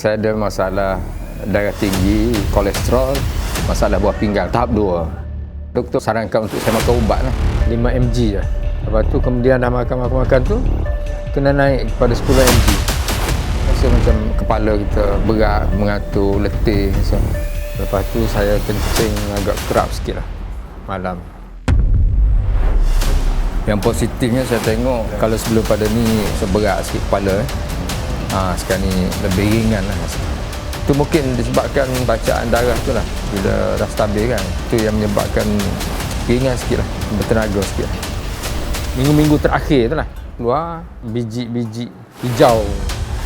Saya ada masalah darah tinggi, kolesterol, masalah buah pinggang tahap 2. Doktor sarankan untuk saya makan ubat lah, 5 mg lah. Lepas tu kemudian dah makan tu kena naik kepada 10 mg. Rasa macam kepala kita berat, mengatur, letih. So, lepas tu saya kencing agak kerap sikit lah malam. Yang positifnya saya tengok kalau sebelum pada ni seberat sikit kepala. Sekarang ni lebih ringan lah. Itu mungkin disebabkan bacaan darah tu lah. Bila dah stabil kan, itu yang menyebabkan ringan sikit lah, bertenaga sikit lah. Minggu-minggu terakhir tu lah keluar biji-biji hijau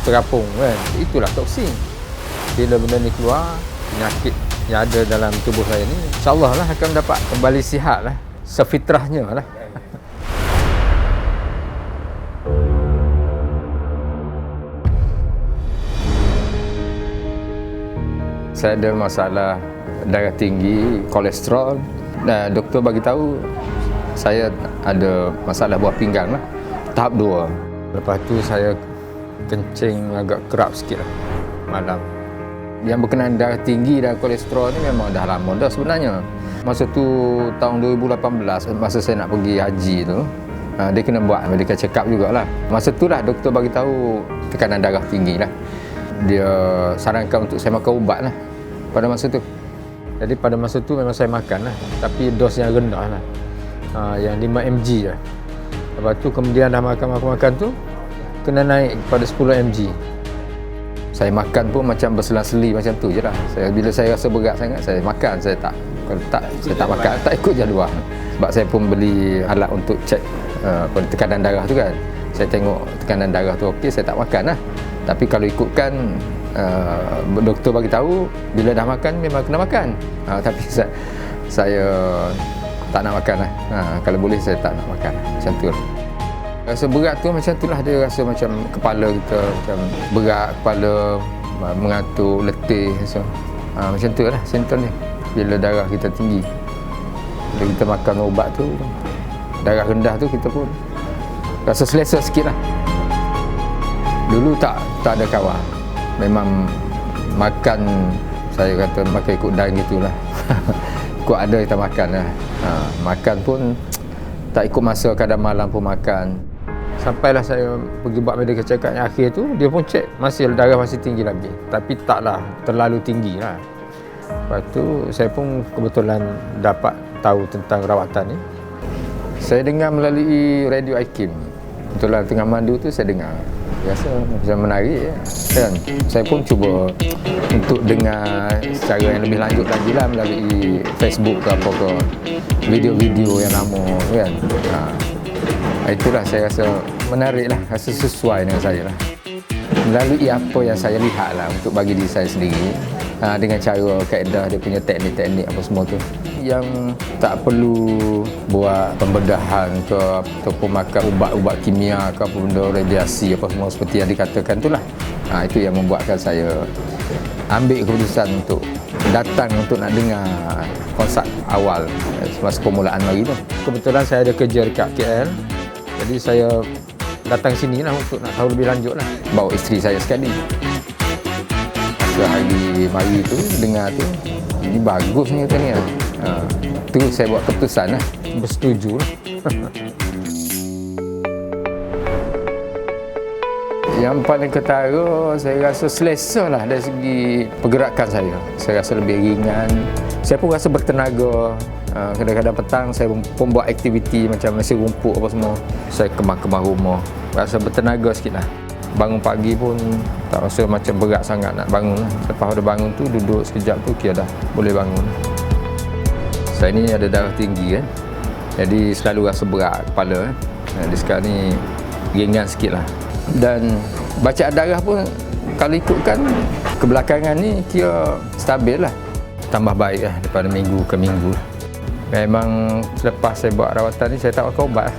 terapung kan. Itulah toksin. Bila benda ni keluar, penyakit yang ada dalam tubuh saya ni InsyaAllah lah akan dapat kembali sihat lah, sefitrahnya lah. Saya ada masalah darah tinggi, kolesterol. Dan doktor bagi tahu saya ada masalah buah pinggang lah, tahap 2. Lepas tu saya kencing agak kerap sikit lah malam. Yang berkenaan darah tinggi dan kolesterol ni memang dah lama dah sebenarnya. Masa tu tahun 2018, masa saya nak pergi haji tu, dia kena buat medical check up jugalah. Masa tu lah doktor bagi tahu tekanan darah tinggi lah. Dia sarankan untuk saya makan ubat lah pada masa tu. Jadi pada masa tu memang saya makan lah, tapi dos yang rendah lah, yang 5 mg lah. Lepas tu kemudian dah makan tu kena naik kepada 10 mg. Saya makan pun macam berselang-seli macam tu je lah. Bila saya rasa berat sangat, saya makan. Kalau tak, saya tak makan, tak ikut jadual. Sebab saya pun beli alat untuk cek tekanan darah tu kan. Saya tengok tekanan darah tu okey, saya tak makan lah. Tapi kalau ikutkan doktor bagi tahu bila dah makan memang kena makan. Tapi saya tak nak makan lah. Kalau boleh saya tak nak makan lah. Macam tu lah. Rasa berat tu macam tu lah. Dia rasa macam kepala kita macam berat, kepala mengatur, letih. So, macam tu lah simptom dia. Bila darah kita tinggi, bila kita makan ubat tu, darah rendah tu kita pun rasa selesa sikit lah. Dulu tak ada kawan. Memang makan, saya kata makan ikut dan gitulah. Ikut ada kita makan lah. Makan pun tak ikut masa, kadang malam pun makan. Sampailah saya pergi buat medical check up yang akhir tu, dia pun cek darah masih tinggi lagi. Tapi taklah terlalu tinggi lah. Lepas tu saya pun kebetulan dapat tahu tentang rawatan ni. Saya dengar melalui radio IKIM. Kebetulan tengah mandu tu saya dengar. Biasa macam menarik kan. Saya pun cuba untuk dengar secara yang lebih lanjut lagi lah melalui Facebook ke apa ke, video-video yang lama kan. Itulah saya rasa menarik lah, rasa sesuai dengan saya lah. Melalui apa yang saya lihat lah untuk bagi diri saya sendiri, dengan cara kaedah dia punya teknik-teknik apa semua tu, yang tak perlu buat pembedahan ke ataupun makan ubat-ubat kimia ke apa benda, radiasi apa semua seperti yang dikatakan tu lah. Itu yang membuatkan saya ambil keputusan untuk datang untuk nak dengar konsert awal semasa permulaan hari tu. Kebetulan saya ada kerja dekat KL, jadi saya datang sini lah untuk nak tahu lebih lanjut lah. Bawa isteri saya sekali. Hari mari tu dengar tu, ini bagus ni kata ni lah. Tu saya buat keputusan lah, bersetuju lah. Yang paling ketara saya rasa selesa lah dari segi pergerakan saya. Saya rasa lebih ringan. Saya pun rasa bertenaga. Kadang-kadang petang saya pun buat aktiviti macam nasi rumput apa semua. Saya kemah-kemah rumah. Rasa bertenaga sikit lah. Bangun pagi pun tak rasa macam berat sangat nak bangun lah. Lepas dah bangun tu duduk sekejap tu kira dah boleh bangun. Saya ni ada darah tinggi kan, jadi selalu rasa berat kepala. Jadi sekarang ni ringan sikit lah. Dan bacaan darah pun kalau ikutkan kebelakangan ni kira stabil lah. Tambah baik lah daripada minggu ke minggu. Memang selepas saya buat rawatan ni saya tak makan ubat lah.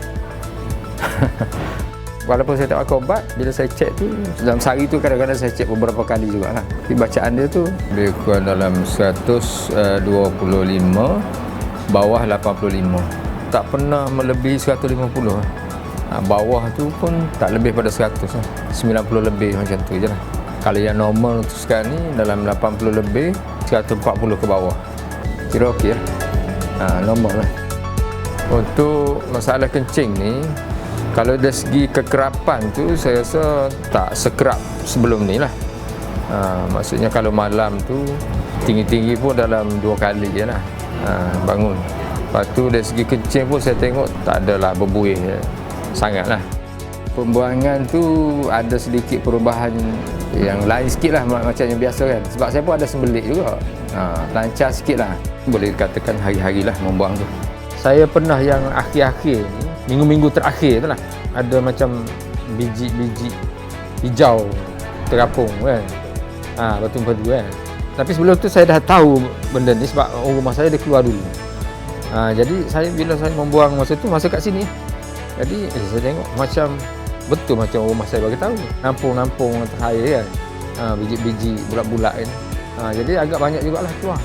Walaupun saya tak makan ubat, bila saya cek tu dalam sehari tu kadang-kadang saya cek beberapa kali jugalah. Tapi bacaan dia tu lebih kurang dalam 125, bawah 85. Tak pernah melebihi 150. Bawah tu pun tak lebih pada 100 lah. 90 lebih macam tu je lah. Kalau yang normal tu sekarang ni dalam 80 lebih, 140 ke bawah. Kira okey lah. Normal lah. Untuk masalah kencing ni, kalau dari segi kekerapan tu saya rasa tak sekerap sebelum ni lah. Maksudnya kalau malam tu tinggi-tinggi pun dalam 2 kali je lah bangun. Lepas tu dari segi kencing pun saya tengok tak adalah berbuih sangat lah. Pembuangan tu ada sedikit perubahan yang lain sikit lah macam yang biasa kan. Sebab saya pun ada sembelit juga. Lancar sikit lah. Boleh dikatakan hari-hari lah membuang tu. Saya pernah yang akhir-akhir ni, minggu-minggu terakhir tu lah, ada macam biji-biji hijau terapung kan. Batu-batu kan. Tapi sebelum tu saya dah tahu benda ni sebab rumah saya dia keluar dulu. Jadi bila saya membuang masa tu, masa kat sini. Jadi saya tengok macam betul macam rumah saya bagi tahu. Nampung-nampung air kan. Biji-biji bulat-bulat kan. Jadi agak banyak jugalah keluar.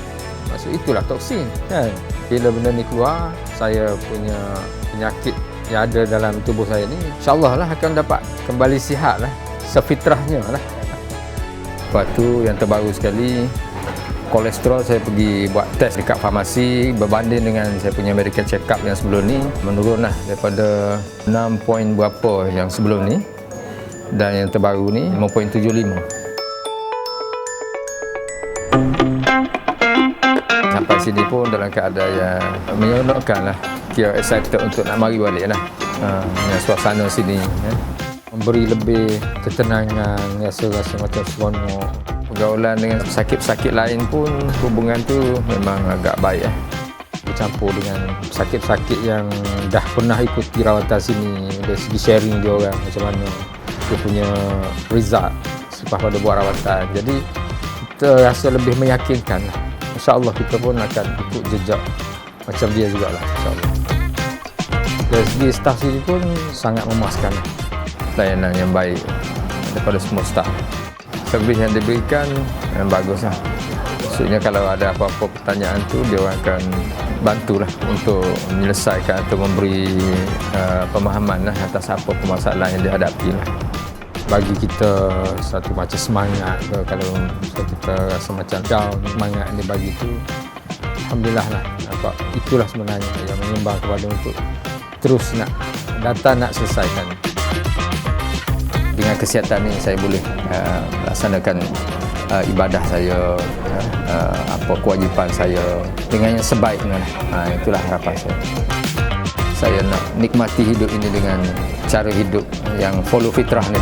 Maksud itulah toksin kan. Bila benda ni keluar, saya punya penyakit yang ada dalam tubuh saya ni insya-Allah lah akan dapat kembali sihat lah, sefitrahnya lah. Lepas tu yang terbaru sekali, kolesterol saya pergi buat test dekat farmasi, berbanding dengan saya punya medical check up yang sebelum ni, menurun lah daripada 6 point berapa yang sebelum ni, dan yang terbaru ni 5.75. Sampai sini pun dalam keadaan yang menyeronokkan lah, kira excited untuk nak mari balik lah. Yang suasana sini memberi lebih ketenangan, rasa-rasa macam seronok. Pergaulan dengan sakit-sakit lain pun hubungan tu memang agak baik lah. Bercampur dengan sakit-sakit yang dah pernah ikuti rawatan sini, dari segi sharing dia orang macam mana dia punya result selepas pada buat rawatan. Jadi kita rasa lebih meyakinkan lah. InsyaAllah kita pun akan ikut jejak macam dia jugalah, insyaAllah. Dari segi staff sini pun sangat memuaskan lah. Layanan yang baik daripada semua staff. Servis yang diberikan yang bagus lah. Maksudnya kalau ada apa-apa pertanyaan tu, dia orang akan bantulah untuk menyelesaikan atau memberi pemahaman lah atas apa permasalahan yang dihadapi lah. Bagi kita satu macam semangat ke, kalau kita rasa macam down, semangat yang dibagi tu alhamdulillah lah. Nampak itulah sebenarnya yang menyumbang kepada untuk terus nak datang nak selesaikan. Dengan kesihatan ni saya boleh laksanakan ibadah saya, apa kewajipan saya dengan yang sebaiknya lah. Itulah harapan saya. Saya nak nikmati hidup ini dengan cara hidup yang follow fitrah ni.